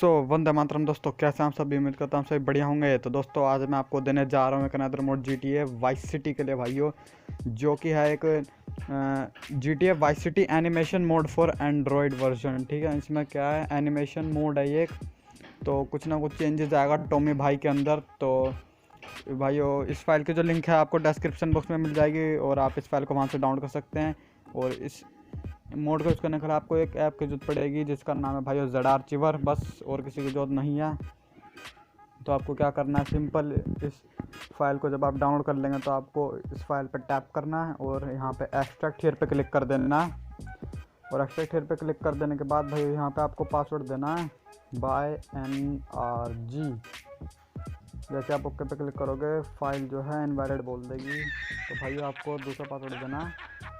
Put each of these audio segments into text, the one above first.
वंदे मातरम दोस्तों, कैसे हैं आप सभी। उम्मीद करता हूँ सभी बढ़िया होंगे। तो दोस्तों आज मैं आपको देने जा रहा हूँ एक another mode GTA vice city के लिए भाइयों, जो कि है एक GTA vice city animation mode for Android version. ठीक है, इसमें क्या है, एनिमेशन मोड है ये एक, तो कुछ ना कुछ चेंजेस आएगा टॉमी भाई के अंदर। तो भाइयों इस फाइल की जो लिंक है आपको डिस्क्रिप्शन बॉक्स में मिल जाएगी और आप इस फाइल को वहाँ से डाउनलोड कर सकते हैं। और इस मोड को यूज़ करने के लिए आपको एक ऐप की जरूरत पड़ेगी जिसका नाम है भाइयों ZR, बस, और किसी की जरूरत नहीं है। तो आपको क्या करना है, सिंपल इस फाइल को जब आप डाउनलोड कर लेंगे तो आपको इस फाइल पर टैप करना है और यहाँ पे एक्सट्रैक्ट हियर पे क्लिक कर देना है। और एक्सट्रैक्ट हियर पे क्लिक कर देने के बाद भाई यहाँ पे आपको पासवर्ड देना है बाय NRG। जैसे आप ओके पे क्लिक करोगे फाइल जो है इनवैलिड बोल देगी, तो भाई आपको दूसरा पासवर्ड देना है।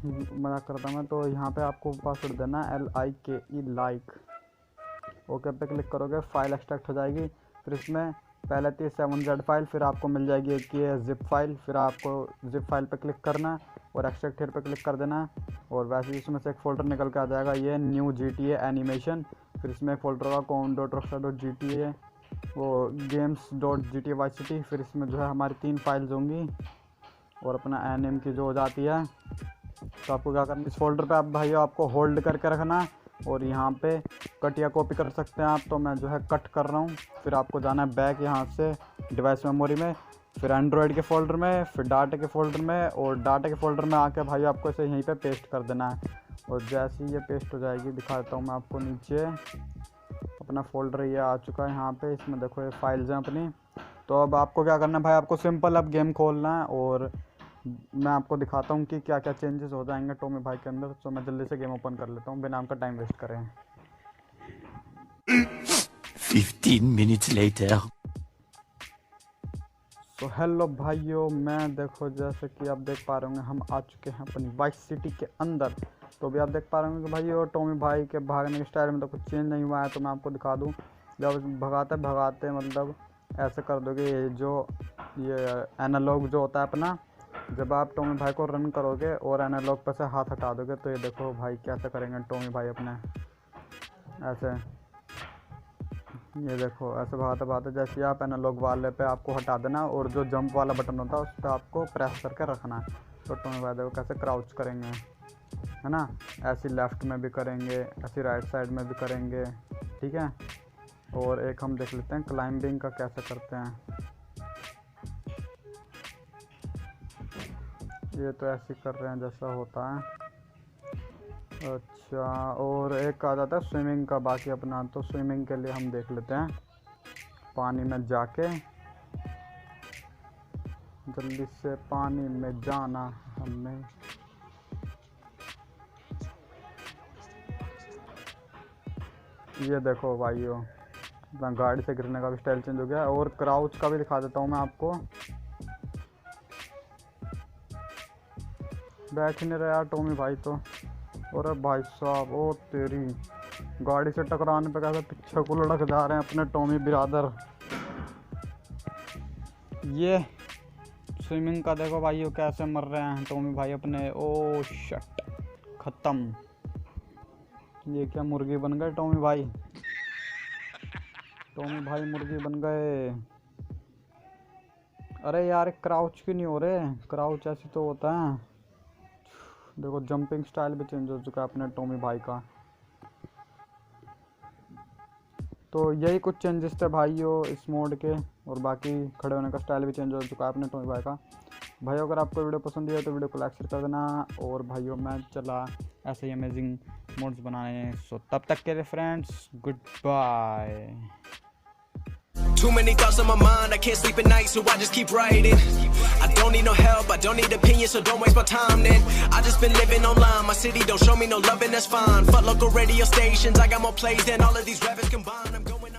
मजाक करता मैं, तो यहाँ पे आपको पासवर्ड देना है LIKE। ओके पे क्लिक करोगे फाइल एक्सट्रैक्ट हो जाएगी। फिर इसमें पहले थी 7Z फाइल, फिर आपको मिल जाएगी एक ये जिप फाइल। फिर आपको जिप फाइल पे क्लिक करना है और एक्सट्रैक्ट हियर पे क्लिक कर देना है। और वैसे ही इसमें से एक फ़ोल्डर निकल के आ जाएगा, ये न्यू GTA एनिमेशन। फिर इसमें एक फ़ोल्डर होगा com.rockstar.gta, वो games.gta वाइस सिटी। फिर इसमें जो है हमारी 3 फाइल्स होंगी और अपना anim की जो हो जाती है। तो आपको क्या करना है, इस फोल्डर पे आप भाइयों आपको होल्ड करके रखना है और यहाँ पे कट या कॉपी कर सकते हैं आप। तो मैं जो है कट कर रहा हूँ। फिर आपको जाना है बैक यहाँ से डिवाइस मेमोरी में, फिर एंड्रॉयड के फ़ोल्डर में, फिर डाटा के फ़ोल्डर में, और डाटा के फ़ोल्डर में आके भाई आपको इसे यहीं पे पेस्ट कर देना है। और जैसे ही ये पेस्ट हो जाएगी, दिखा देता हूँ मैं आपको, नीचे अपना फ़ोल्डर ये आ चुका है यहाँ पे। इसमें देखो ये फाइल्स हैं अपनी। तो अब आपको क्या करना है भाई, आपको सिंपल अब गेम खोलना है और मैं आपको दिखाता हूँ कि क्या क्या चेंजेस हो जाएंगे टॉमी भाई के अंदर। तो मैं जल्दी से गेम ओपन कर लेता हूँ बिना आपका टाइम वेस्ट करें। 15 minutes later. तो हेलो भाइयों, मैं देखो जैसे कि आप देख पा रहे होंगे हम आ चुके हैं अपनी वाइस सिटी के अंदर। तो भी आप देख पा रहे होंगे कि भाई टॉमी भाई के भागने के स्टाइल में तो कुछ चेंज नहीं हुआ है। तो मैं आपको दिखा दूँ, जब भगाते भगाते मतलब ऐसे कर दोगे, ये एनालॉग जो होता है अपना, जब आप टॉमी भाई को रन करोगे और एनालॉग पर से हाथ हटा दोगे तो ये देखो भाई कैसे करेंगे टॉमी भाई अपने, ऐसे, ये देखो ऐसे भागते भागते। जैसे आप एनालॉग वाले पे आपको हटा देना और जो जंप वाला बटन होता है उस पर आपको प्रेस करके रखना है। तो टॉमी भाई देखो कैसे क्राउच करेंगे, है ना। ऐसी लेफ़्ट में भी करेंगे, ऐसी राइट साइड में भी करेंगे, ठीक है। और एक हम देख लेते हैं क्लाइंबिंग का कैसे करते हैं। ये तो ऐसे कर रहे हैं जैसा होता है। अच्छा, और एक आ जाता है स्विमिंग का बाकी अपना। तो स्विमिंग के लिए हम देख लेते हैं, पानी में जाके जल्दी से पानी में जाना हमें। ये देखो भाइयों अपना गाड़ी से गिरने का भी स्टाइल चेंज हो गया। और क्राउच का भी दिखा देता हूँ मैं आपको। बैठ ही नहीं रहा यार टॉमी भाई तो। और भाई साहब, ओ तेरी, गाड़ी से टकराने पे कैसे पीछे को लड़क जा रहे हैं अपने टॉमी बिरादर। ये स्विमिंग का देखो भाइयों कैसे मर रहे हैं टॉमी भाई अपने। ओ शट, ख़त्म। ये क्या मुर्गी बन गए टॉमी भाई, टॉमी भाई मुर्गी बन गए। अरे यार क्राउच क्यों नहीं हो रहे, क्राउच ऐसे तो होता है। देखो जंपिंग स्टाइल भी चेंज हो चुका है अपने टॉमी भाई का। तो यही कुछ चेंजेस थे भाइयों इस मोड के। और बाकी खड़े होने का स्टाइल भी चेंज हो चुका है अपने टॉमी भाई का। भाइयों अगर आपको वीडियो पसंद आई तो वीडियो को लाइक शेयर कर देना। और भाइयों मैं चला ऐसे ही अमेजिंग मोड्स बनाने। सो तब तक के लिए friends, goodbye. Too many thoughts on my mind, I can't sleep at night, so I just keep writing. I don't need no help, I don't need opinions, so don't waste my time then. I just been living online, my city don't show me no love and that's fine. Fuck local radio stations, I got more plays than all of these rappers combined. I'm going